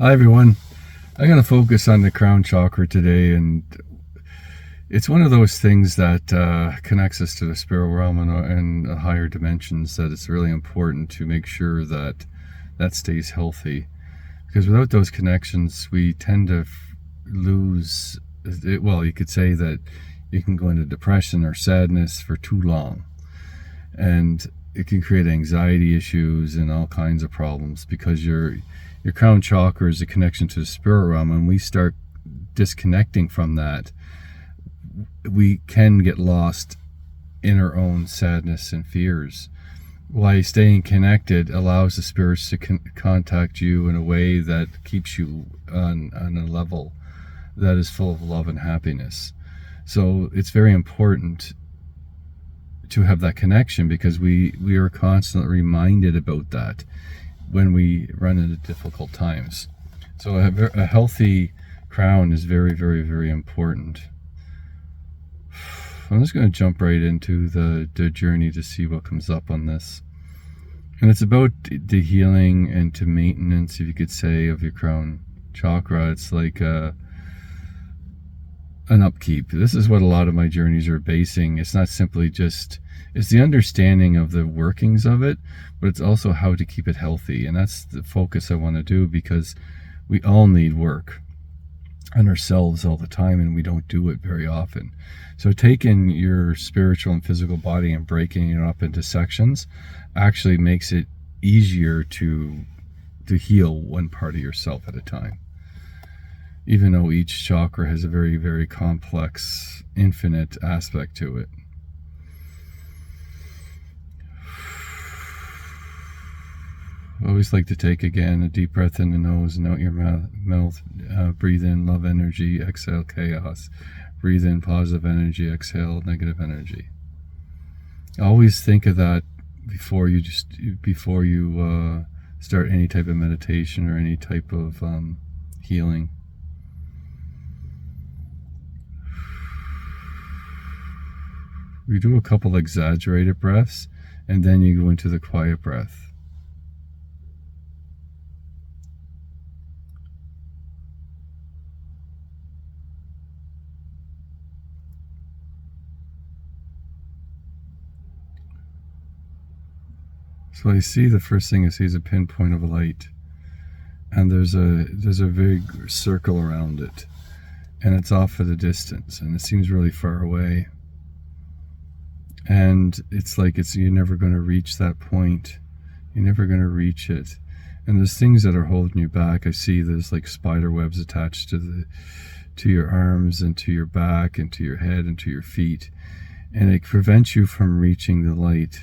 Hi everyone. I'm going to focus on the crown chakra today, and it's one of those things that connects us to the spirit realm and higher dimensions, that it's really important to make sure that that stays healthy, because without those connections we tend to lose it. Well, you could say that you can go into depression or sadness for too long, and it can create anxiety issues and all kinds of problems, because your crown chakra is a connection to the spirit realm. And we start disconnecting from that, we can get lost in our own sadness and fears. While staying connected allows the spirits to contact you in a way that keeps you on a level that is full of love and happiness. So it's very important to have that connection, because we are constantly reminded about that when we run into difficult times. So a healthy crown is very, very, very important. I'm just going to jump right into the journey to see what comes up on this. And it's about the healing and to maintenance, if you could say, of your crown chakra. It's like an upkeep. This is what a lot of my journeys are basing. It's not simply just, it's the understanding of the workings of it, but it's also how to keep it healthy. And that's the focus I want to do, because we all need work on ourselves all the time, and we don't do it very often. So taking your spiritual and physical body and breaking it up into sections actually makes it easier to heal one part of yourself at a time, even though each chakra has a very, very complex, infinite aspect to it. I always like to take again a deep breath in the nose and out your mouth. Breathe in love energy, exhale chaos. Breathe in positive energy, exhale negative energy. Always think of that before you start any type of meditation or any type of healing. You do a couple exaggerated breaths, and then you go into the quiet breath. So I see, the first thing I see is a pinpoint of light, and there's a big circle around it, and it's off at a distance, and it seems really far away. And it's like you're never going to reach that point. You're never going to reach it. And there's things that are holding you back. I see there's like spider webs attached to your arms and to your back and to your head and to your feet, and it prevents you from reaching the light.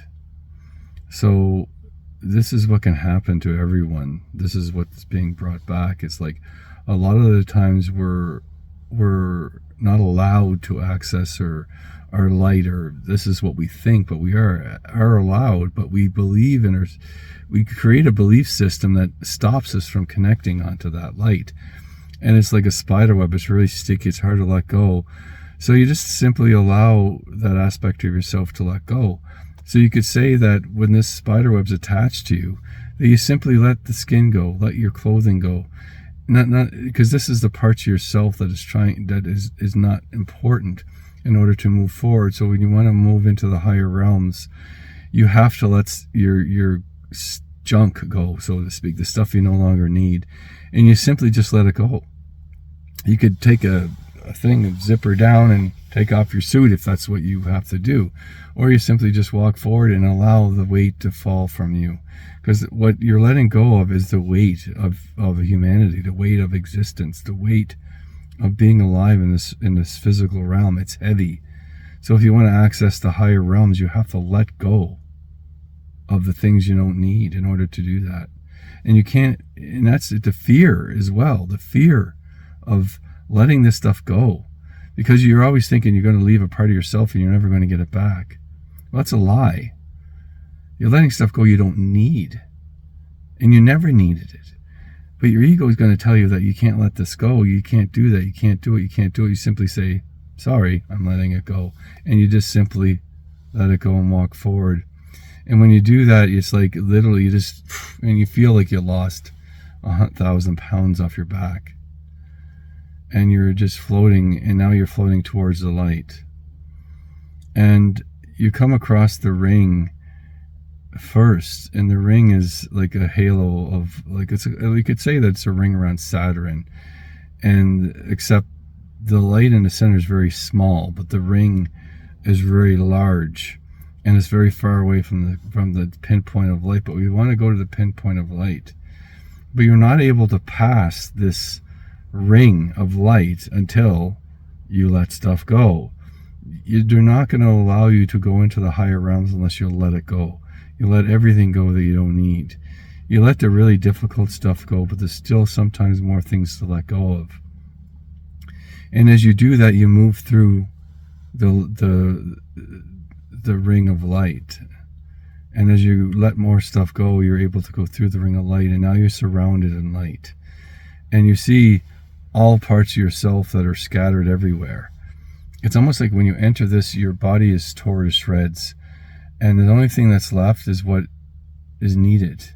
So this is what can happen to everyone. This is what's being brought back. It's like a lot of the times we're not allowed to access our light, or this is what we think, but we are allowed, but we believe in we create a belief system that stops us from connecting onto that light. And it's like a spider web. It's really sticky. It's hard to let go. So you just simply allow that aspect of yourself to let go. So you could say that when this spider web's attached to you, that you simply let the skin go, let your clothing go. Not because this is the parts of yourself that is not important in order to move forward. So when you want to move into the higher realms, you have to let your junk go, so to speak, the stuff you no longer need, and you simply just let it go. You could take a thing and zipper down and take off your suit if that's what you have to do, or you simply just walk forward and allow the weight to fall from you, because what you're letting go of is the weight of humanity, the weight of existence, the weight of being alive in this physical realm. It's heavy. So if you want to access the higher realms, you have to let go of the things you don't need in order to do that. And you can't, and that's the fear as well, the fear of letting this stuff go, because you're always thinking you're going to leave a part of yourself and you're never going to get it back. Well, that's a lie. You're letting stuff go you don't need, and you never needed it. But your ego is going to tell you that you can't let this go, you can't do that, you can't do it, you can't do it. You simply say, sorry, I'm letting it go. And you just simply let it go and walk forward. And when you do that, it's like literally you just, and you feel like you're lost 1,000 pounds off your back. And you're just floating, and now you're floating towards the light. And you come across the ring first, and the ring is like a halo of, like, you could say that it's a ring around Saturn, and except the light in the center is very small, but the ring is very large, and it's very far away from the pinpoint of light. But we want to go to the pinpoint of light, but you're not able to pass this ring of light until you let stuff go. They're not going to allow you to go into the higher realms unless you let it go. You let everything go that you don't need. You let the really difficult stuff go, but there's still sometimes more things to let go of. And as you do that, you move through the ring of light. And as you let more stuff go, you're able to go through the ring of light, and now you're surrounded in light. And you see all parts of yourself that are scattered everywhere. It's almost like when you enter this, your body is torn to shreds, and the only thing that's left is what is needed.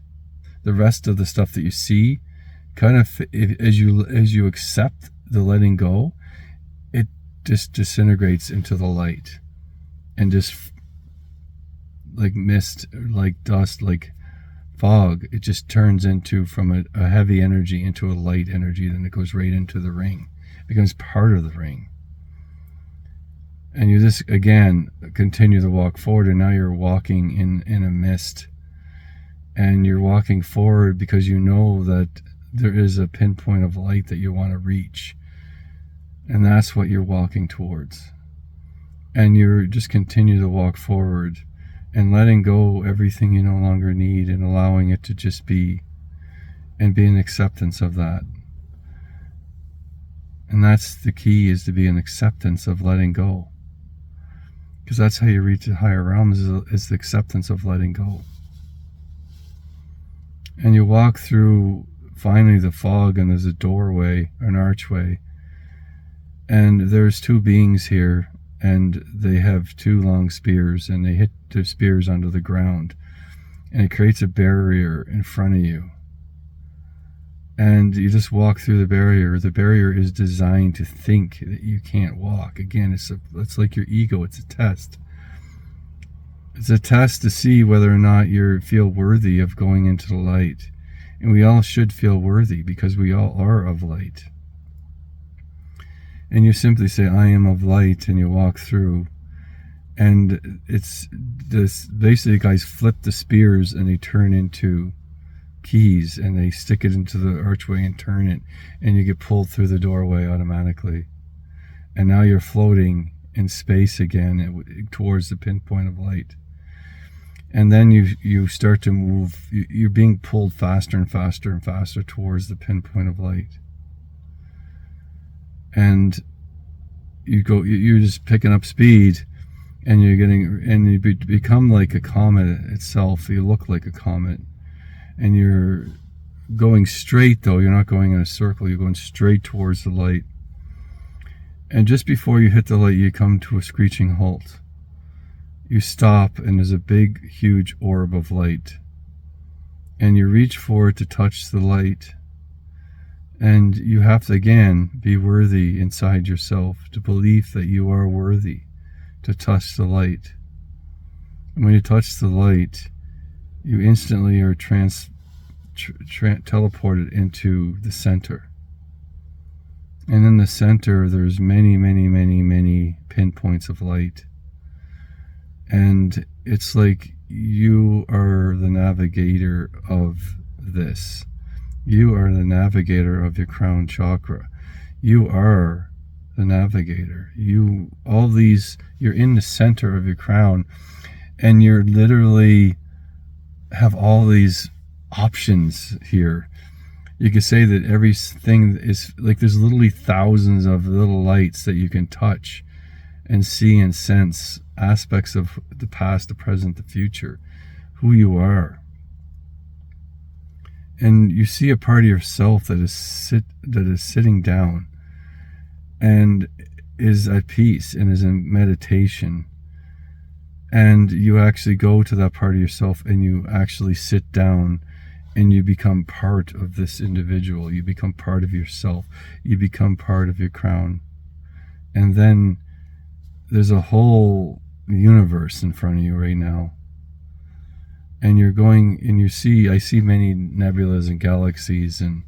The rest of the stuff that you see, kind of, as you accept the letting go, it just disintegrates into the light, and just like mist, like dust, like fog, it just turns into, from a heavy energy into a light energy. Then it goes right into the ring. It becomes part of the ring. And you just, again, continue to walk forward, and now you're walking in a mist. And you're walking forward because you know that there is a pinpoint of light that you want to reach. And that's what you're walking towards. And you just continue to walk forward, and letting go everything you no longer need, and allowing it to just be, and be an acceptance of that. And that's the key, is to be an acceptance of letting go. Because that's how you reach the higher realms, is the acceptance of letting go. And you walk through, finally, the fog, and there's a doorway, an archway. And there's two beings here, and they have two long spears, and they hit the spears onto the ground, and it creates a barrier in front of you. And you just walk through the barrier. The barrier is designed to think that you can't walk. Again, it's like your ego. It's a test. It's a test to see whether or not you feel worthy of going into the light. And we all should feel worthy, because we all are of light. And you simply say, I am of light, and you walk through. And it's this, basically, guys flip the spears, and they turn into keys, and they stick it into the archway and turn it, and you get pulled through the doorway automatically. And now you're floating in space again towards the pinpoint of light. And then you start to move, you're being pulled faster and faster and faster towards the pinpoint of light. And you're just picking up speed, and you become like a comet itself. You look like a comet. And you're going straight, though. You're not going in a circle. You're going straight towards the light. And just before you hit the light, you come to a screeching halt. You stop, and there's a big, huge orb of light. And you reach for it to touch the light. And you have to, again, be worthy inside yourself, to believe that you are worthy to touch the light. And when you touch the light, you instantly are teleported into the center. And in the center, there's many, many, many, many pinpoints of light. And it's like you are the navigator of this. You are the navigator of your crown chakra. You are the navigator. You're in the center of your crown, and you're literally have all these options here. You could say that everything is like, there's literally thousands of little lights that you can touch and see and sense aspects of the past, the present, the future, who you are. And you see a part of yourself that is sitting down and is at peace and is in meditation. And you actually go to that part of yourself, and you actually sit down and you become part of this individual. You become part of yourself. You become part of your crown. And then there's a whole universe in front of you right now. And you're going, and I see many nebulas and galaxies and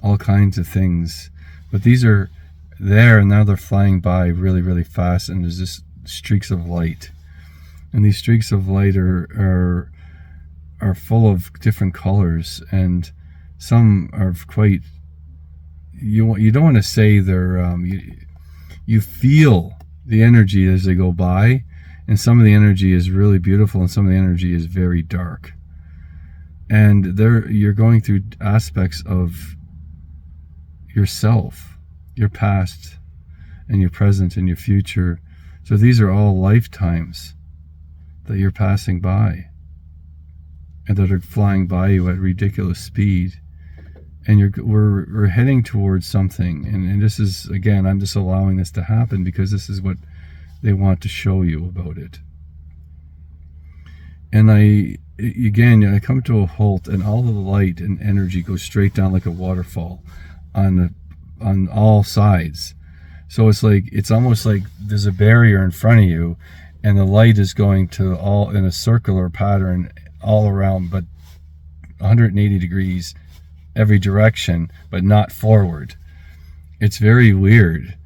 all kinds of things. But these are there, and now they're flying by really, really fast, and there's just streaks of light. And these streaks of light are full of different colors, and some are quite, you don't want to say they're, you feel the energy as they go by, and some of the energy is really beautiful, and some of the energy is very dark. And you're going through aspects of yourself, your past, and your present, and your future. So these are all lifetimes that you're passing by, and that are flying by you at ridiculous speed. And we're heading towards something, and this is, again, I'm just allowing this to happen because this is what they want to show you about it. And I come to a halt, and all of the light and energy goes straight down like a waterfall on all sides. So it's almost like there's a barrier in front of you, and the light is going to all in a circular pattern all around, but 180 degrees every direction, but not forward. It's very weird,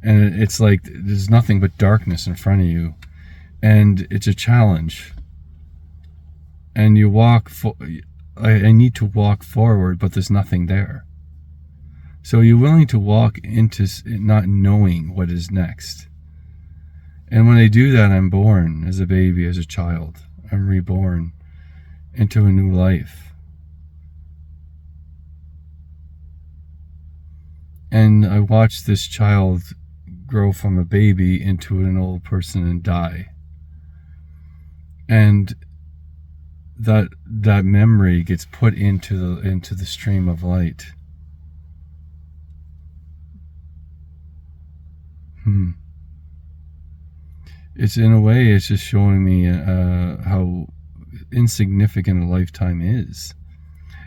and it's like there's nothing but darkness in front of you, and it's a challenge. And you walk I need to walk forward, but there's nothing there. So you're willing to walk into not knowing what is next. And when I do that, I'm born as a baby, as a child. I'm reborn into a new life. And I watch this child grow from a baby into an old person and die. And that memory gets put into the stream of light. It's, in a way, it's just showing me how insignificant a lifetime is.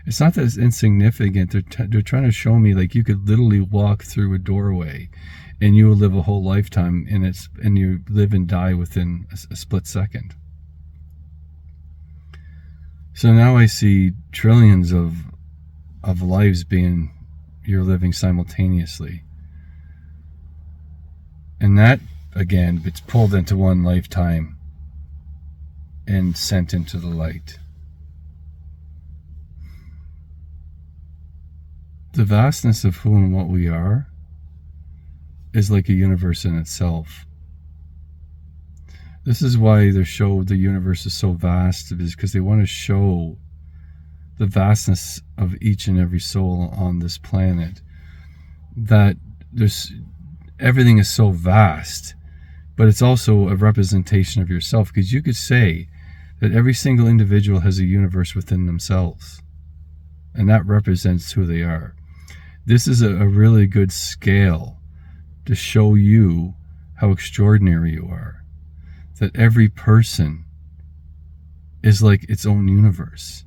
It's not that it's insignificant. They're trying to show me, like, you could literally walk through a doorway and you will live a whole lifetime, and you live and die within a split second. So now I see trillions of lives you're living simultaneously. And that, again, it's pulled into one lifetime and sent into the light. The vastness of who and what we are is like a universe in itself. This is why the universe is so vast, is because they want to show the vastness of each and every soul on this planet. That everything is so vast, but it's also a representation of yourself, because you could say that every single individual has a universe within themselves, and that represents who they are. This is a really good scale to show you how extraordinary you are, that every person is like its own universe.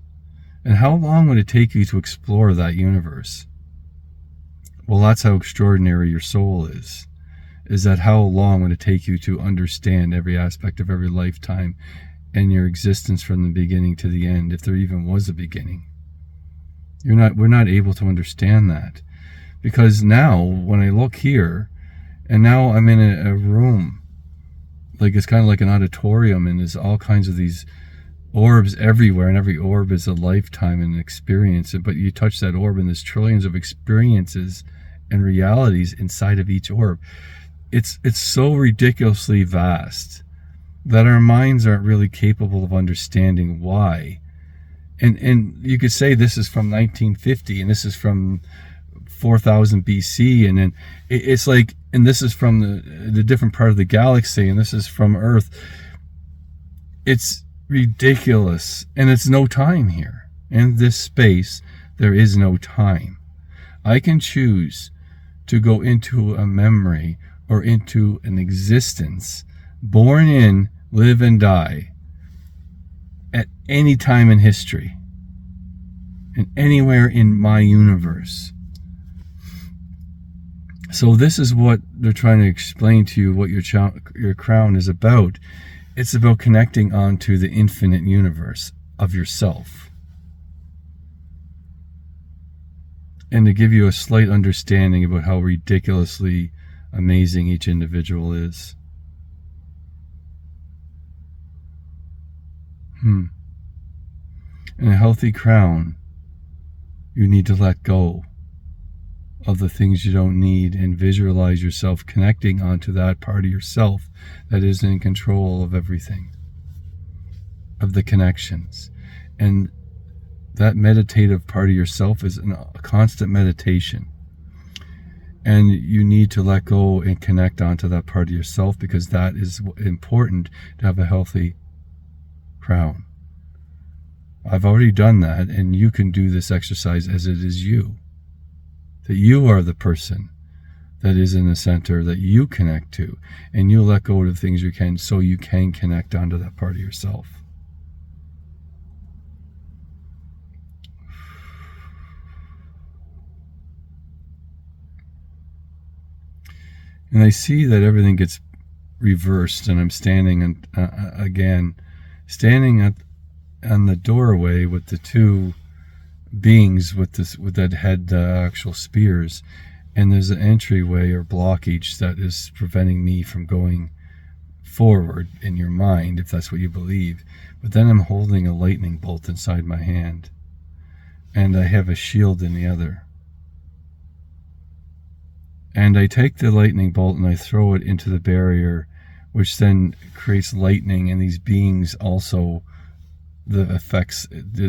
And how long would it take you to explore that universe? Well, that's how extraordinary your soul is that how long would it take you to understand every aspect of every lifetime and your existence from the beginning to the end, if there even was a beginning? We're not able to understand that, because now when I look here, and now I'm in a room, like it's kind of like an auditorium, and there's all kinds of these orbs everywhere, and every orb is a lifetime and an experience. But you touch that orb, and there's trillions of experiences and realities inside of each orb. It's so ridiculously vast that our minds aren't really capable of understanding why. And you could say this is from 1950, and this is from 4000 BC, and then it's like, and this is from the different part of the galaxy, and this is from Earth. It's ridiculous, and it's no time here. In this space, there is no time. I can choose to go into a memory or into an existence, born in, live and die, at any time in history. and anywhere in my universe. So this is what they're trying to explain to you, what your crown is about. It's about connecting onto the infinite universe of yourself. And to give you a slight understanding about how ridiculously amazing each individual is. In a healthy crown, you need to let go of the things you don't need and visualize yourself connecting onto that part of yourself that is in control of everything, of the connections. And that meditative part of yourself is a constant meditation. And you need to let go and connect onto that part of yourself, because that is important to have a healthy crown. I've already done that, and you can do this exercise as it is you. That you are the person that is in the center that you connect to, and you let go of the things you can so you can connect onto that part of yourself. And I see that everything gets reversed, and I'm standing standing on the doorway with the two beings with that had the actual spears, and there's an entryway or blockage that is preventing me from going forward in your mind, if that's what you believe. But then I'm holding a lightning bolt inside my hand, and I have a shield in the other. And I take the lightning bolt and I throw it into the barrier, which then creates lightning, and these beings also, the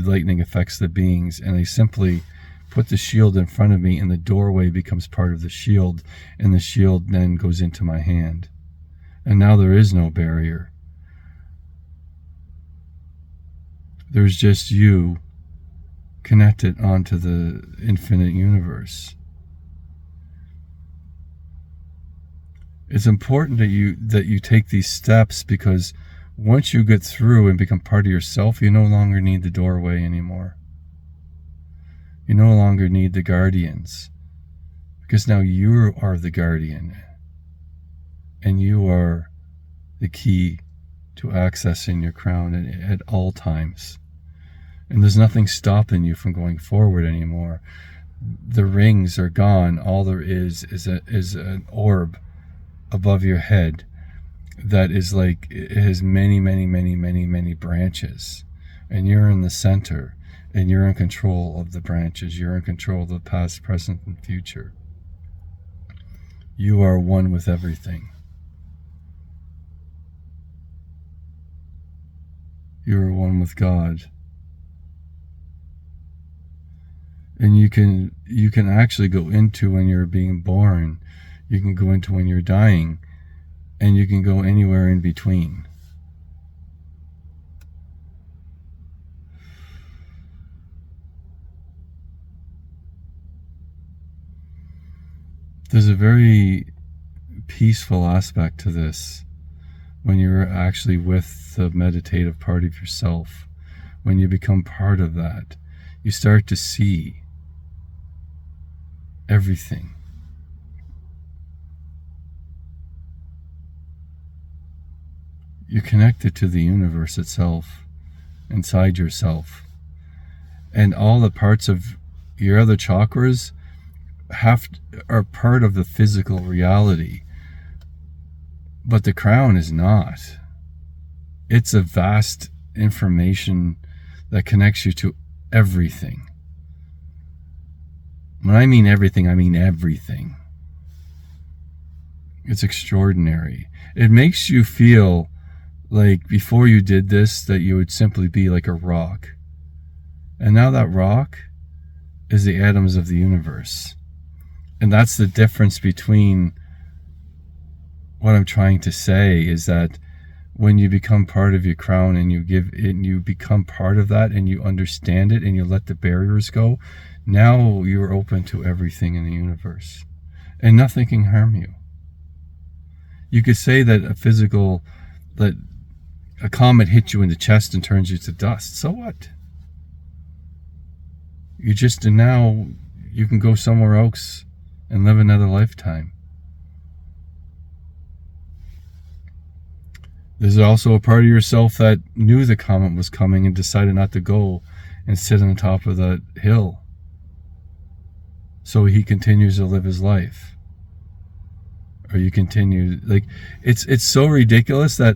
lightning affects the beings, and I simply put the shield in front of me, and the doorway becomes part of the shield, and the shield then goes into my hand. And now there is no barrier. There's just you connected onto the infinite universe. It's important that you take these steps, because once you get through and become part of yourself, you no longer need the doorway anymore. You no longer need the guardians, because now you are the guardian, and you are the key to accessing your crown at all times. And there's nothing stopping you from going forward anymore. The rings are gone. All there is an orb above your head that is like, it has many, many, many, many, many branches, and you're in the center, and you're in control of the branches. You're in control of the past, present, and future. You are one with everything. You are one with God. And you can actually go into when you're being born. You can go into when you're dying, and you can go anywhere in between. There's a very peaceful aspect to this when you're actually with the meditative part of yourself. When you become part of that, you start to see everything. You're connected to the universe itself, inside yourself. And all the parts of your other chakras are part of the physical reality. But the crown is not. It's a vast information that connects you to everything. When I mean everything, I mean everything. It's extraordinary. It makes you feel like before you did this, that you would simply be like a rock. And now that rock is the atoms of the universe. And that's the difference between what I'm trying to say, is that when you become part of your crown and you become part of that, and you understand it, and you let the barriers go, now you're open to everything in the universe. And nothing can harm you. You could say that a comet hits you in the chest and turns you to dust. So what? And now you can go somewhere else and live another lifetime. There's also a part of yourself that knew the comet was coming and decided not to go and sit on the top of the hill. So he continues to live his life. Or you continue, like, it's so ridiculous that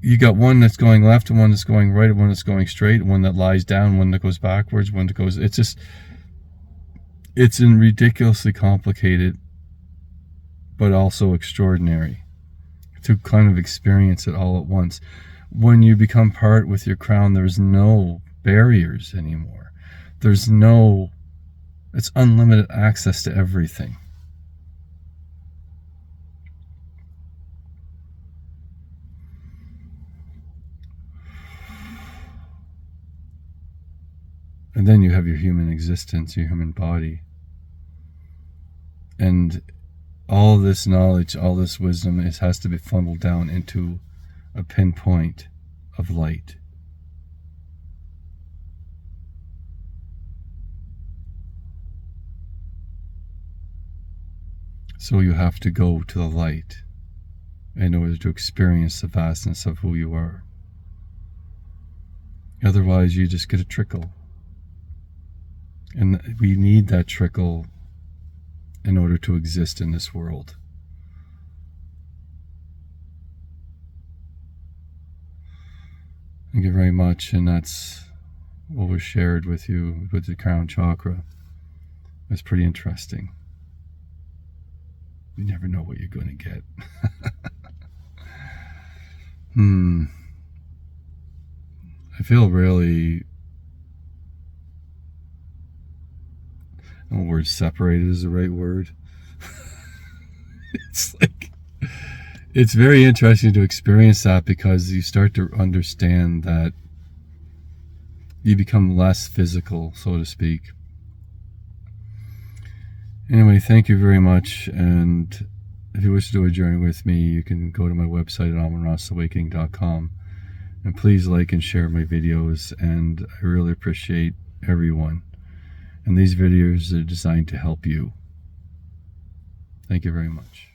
you got one that's going left and one that's going right and one that's going straight, one that lies down, one that goes backwards, one that goes, it's ridiculously complicated, but also extraordinary to kind of experience it all at once. When you become part with your crown, there's no barriers anymore. It's unlimited access to everything. And then you have your human existence, your human body. And all this knowledge, all this wisdom, has to be funneled down into a pinpoint of light. So you have to go to the light in order to experience the vastness of who you are. Otherwise, you just get a trickle. And we need that trickle in order to exist in this world. Thank you very much, and that's what was shared with you with the crown chakra. It's pretty interesting. You never know what you're going to get. I feel really... the word separated is the right word. It's very interesting to experience that, because you start to understand that you become less physical, so to speak. Anyway, thank you very much, and if you wish to do a journey with me, you can go to my website at almanrossawakening.com, and please like and share my videos, and I really appreciate everyone. And these videos are designed to help you. Thank you very much.